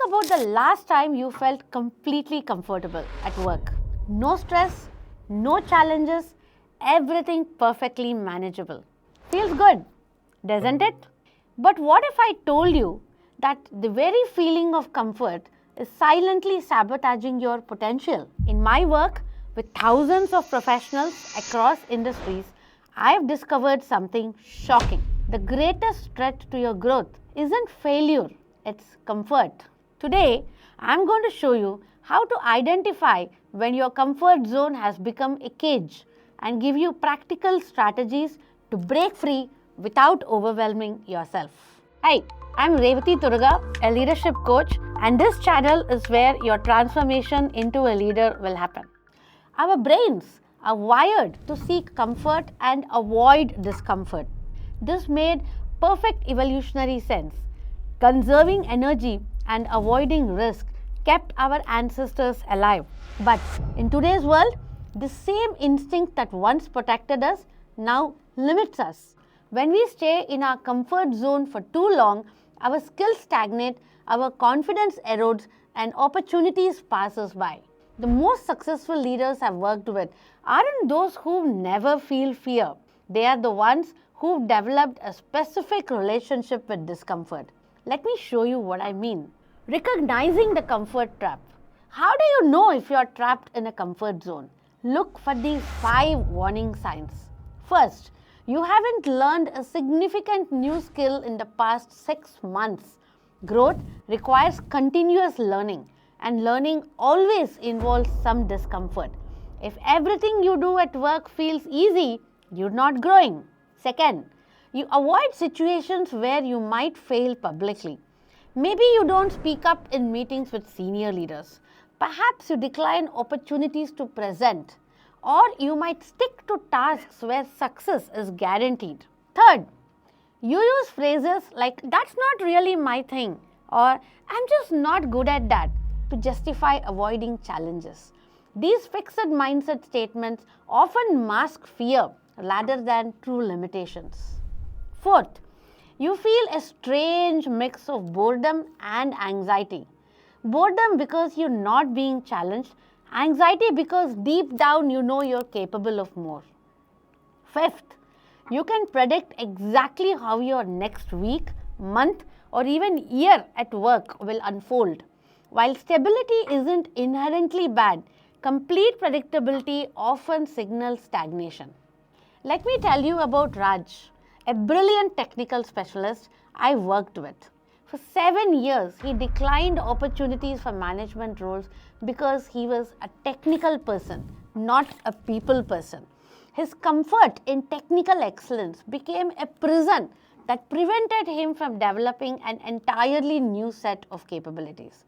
about the last time you felt completely comfortable at work. No stress, no challenges, everything perfectly manageable. Feels good, doesn't it? But what if I told you that the very feeling of comfort is silently sabotaging your potential? In my work with thousands of professionals across industries, I have discovered something shocking. The greatest threat to your growth isn't failure, it's comfort. Today, I'm going to show you how to identify when your comfort zone has become a cage and give you practical strategies to break free without overwhelming yourself. Hi, I'm Revathi, a leadership coach, and this channel is where your transformation into a leader will happen. Our brains are wired to seek comfort and avoid discomfort. This made perfect evolutionary sense. Conserving energy and avoiding risk kept our ancestors alive. But in today's world, the same instinct that once protected us now limits us. When we stay in our comfort zone for too long, our skills stagnate, our confidence erodes, and opportunities pass us by. The most successful leaders I've worked with aren't those who never feel fear. They are the ones who've developed a specific relationship with discomfort. Let me show you what I mean. Recognizing the comfort trap. How do you know if you're trapped in a comfort zone? Look for these 5 warning signs. First, you haven't learned a significant new skill in the past 6 months. Growth requires continuous learning, and learning always involves some discomfort. If everything you do at work feels easy, you're not growing. Second, you avoid situations where you might fail publicly. Maybe you don't speak up in meetings with senior leaders. Perhaps you decline opportunities to present, or you might stick to tasks where success is guaranteed. Third, you use phrases like, "that's not really my thing," or "I'm just not good at that," to justify avoiding challenges. These fixed mindset statements often mask fear rather than true limitations. Fourth, you feel a strange mix of boredom and anxiety. Boredom because you're not being challenged, anxiety because deep down you know you're capable of more. Fifth, you can predict exactly how your next week, month, or even year at work will unfold. While stability isn't inherently bad, complete predictability often signals stagnation. Let me tell you about Raj, a brilliant technical specialist I worked with. For 7 years, he declined opportunities for management roles because he was a technical person, not a people person. His comfort in technical excellence became a prison that prevented him from developing an entirely new set of capabilities.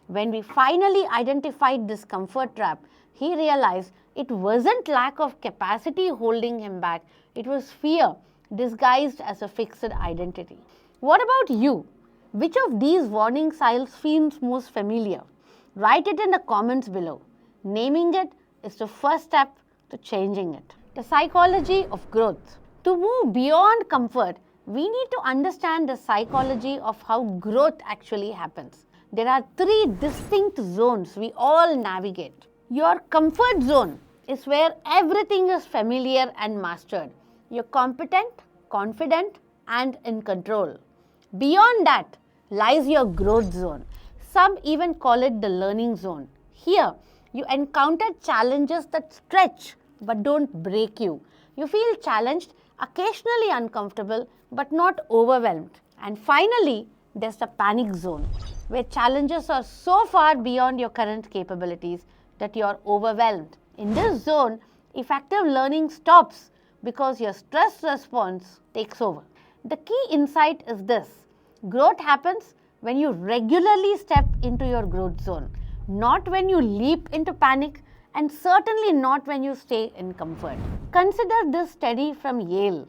When we finally identified this comfort trap, he realized it wasn't lack of capacity holding him back, it was fear disguised as a fixed identity. What about you? Which of these warning signs feels most familiar? Write it in the comments below. Naming it is the first step to changing it. The psychology of growth. To move beyond comfort, we need to understand the psychology of how growth actually happens. There are 3 distinct zones we all navigate. Your comfort zone is where everything is familiar and mastered. You're competent, confident, and in control. Beyond that lies your growth zone. Some even call it the learning zone. Here, you encounter challenges that stretch but don't break you. You feel challenged, occasionally uncomfortable, but not overwhelmed. And finally, there's the panic zone, where challenges are so far beyond your current capabilities that you're overwhelmed. In this zone, effective learning stops because your stress response takes over. The key insight is this: growth happens when you regularly step into your growth zone, not when you leap into panic, and certainly not when you stay in comfort. Consider this study from Yale.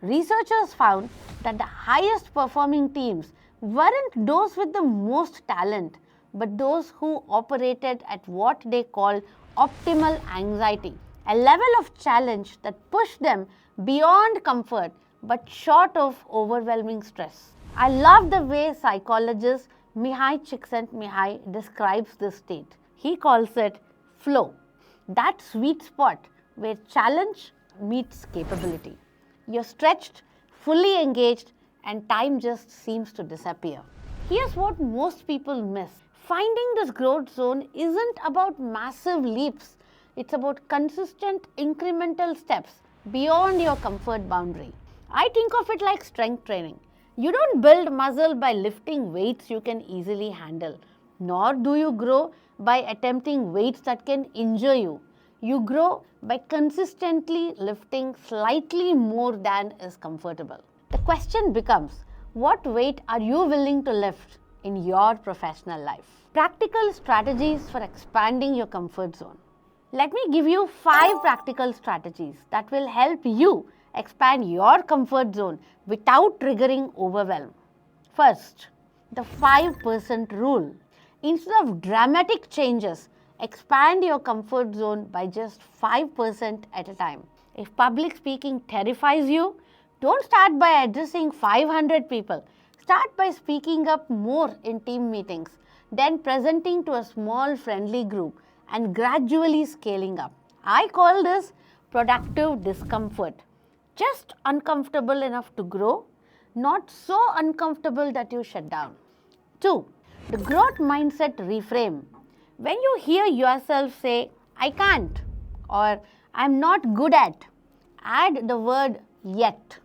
Researchers found that the highest performing teams weren't those with the most talent, but those who operated at what they called optimal anxiety, a level of challenge that pushed them beyond comfort but short of overwhelming stress. I love the way psychologists Mihai Csikszentmihalyi describes this state. He calls it flow, that sweet spot where challenge meets capability. You're stretched, fully engaged, and time just seems to disappear. Here's what most people miss. Finding this growth zone isn't about massive leaps. It's about consistent incremental steps beyond your comfort boundary. I think of it like strength training. You don't build muscle by lifting weights you can easily handle, nor do you grow by attempting weights that can injure you. You grow by consistently lifting slightly more than is comfortable. The question becomes, what weight are you willing to lift in your professional life? Practical strategies for expanding your comfort zone. Let me give you 5 practical strategies that will help you expand your comfort zone without triggering overwhelm. First, the 5% rule. Instead of dramatic changes, expand your comfort zone by just 5% at a time. If public speaking terrifies you, don't start by addressing 500 people. Start by speaking up more in team meetings, then presenting to a small friendly group and gradually scaling up. I call this productive discomfort. Just uncomfortable enough to grow, not so uncomfortable that you shut down. 2. The growth mindset reframe. When you hear yourself say, I can't or I'm not good at, add the word yet.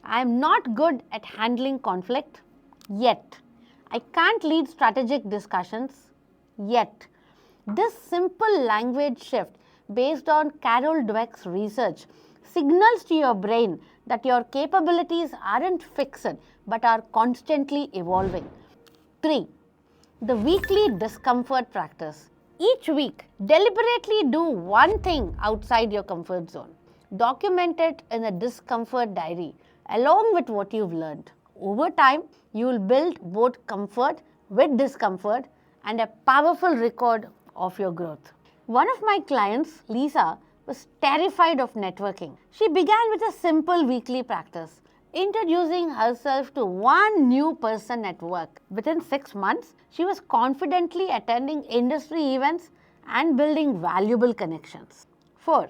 I'm not good at handling conflict yet. I can't lead strategic discussions yet. This simple language shift based on Carol Dweck's research signals to your brain that your capabilities aren't fixed but are constantly evolving. 3. The weekly discomfort practice. Each week, deliberately do one thing outside your comfort zone. Document it in a discomfort diary along with what you've learned. Over time, you will build both comfort with discomfort and a powerful record of your growth. One of my clients, Lisa, was terrified of networking. She began with a simple weekly practice, introducing herself to one new person at work. Within 6 months, she was confidently attending industry events and building valuable connections. 4.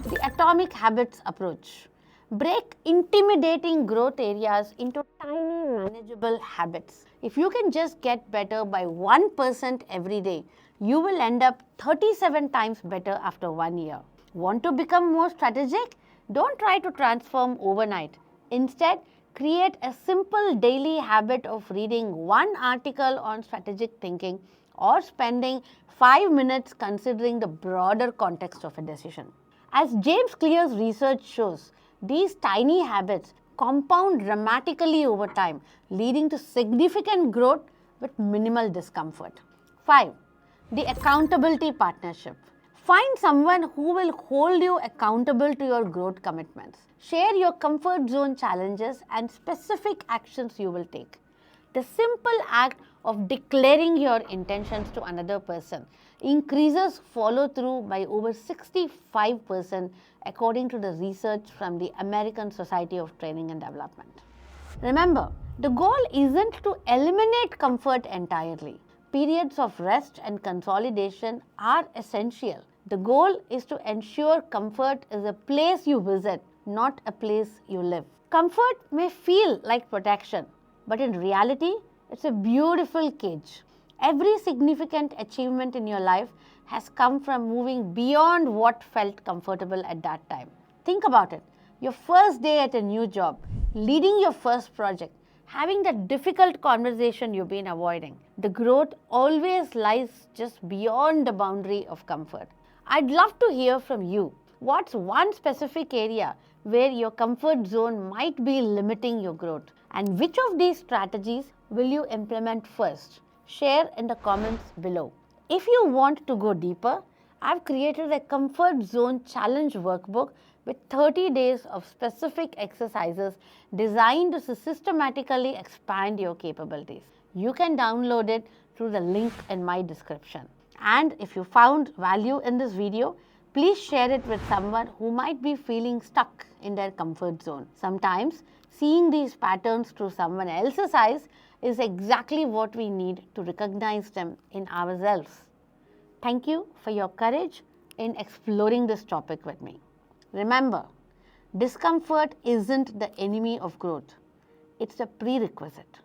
The atomic habits approach. Break intimidating growth areas into tiny manageable habits. If you can just get better by 1% every day, you will end up 37 times better after 1 year. Want to become more strategic? Don't try to transform overnight. Instead, create a simple daily habit of reading one article on strategic thinking or spending 5 minutes considering the broader context of a decision. As James Clear's research shows, these tiny habits compound dramatically over time, leading to significant growth with minimal discomfort. 5. The accountability partnership. Find someone who will hold you accountable to your growth commitments. Share your comfort zone challenges and specific actions you will take. The simple act of declaring your intentions to another person increases follow through by over 65% according to the research from the American Society of Training and Development. Remember, the goal isn't to eliminate comfort entirely. Periods of rest and consolidation are essential. The goal is to ensure comfort is a place you visit, not a place you live. Comfort may feel like protection, but in reality, it's a beautiful cage. Every significant achievement in your life has come from moving beyond what felt comfortable at that time. Think about it. Your first day at a new job, leading your first project, having that difficult conversation you've been avoiding. The growth always lies just beyond the boundary of comfort. I'd love to hear from you. What's one specific area where your comfort zone might be limiting your growth? And which of these strategies will you implement first? Share in the comments below. If you want to go deeper, I've created a comfort zone challenge workbook with 30 days of specific exercises designed to systematically expand your capabilities. You can download it through the link in my description. And if you found value in this video, please share it with someone who might be feeling stuck in their comfort zone. Sometimes, seeing these patterns through someone else's eyes is exactly what we need to recognize them in ourselves. Thank you for your courage in exploring this topic with me. Remember, discomfort isn't the enemy of growth, it's a prerequisite.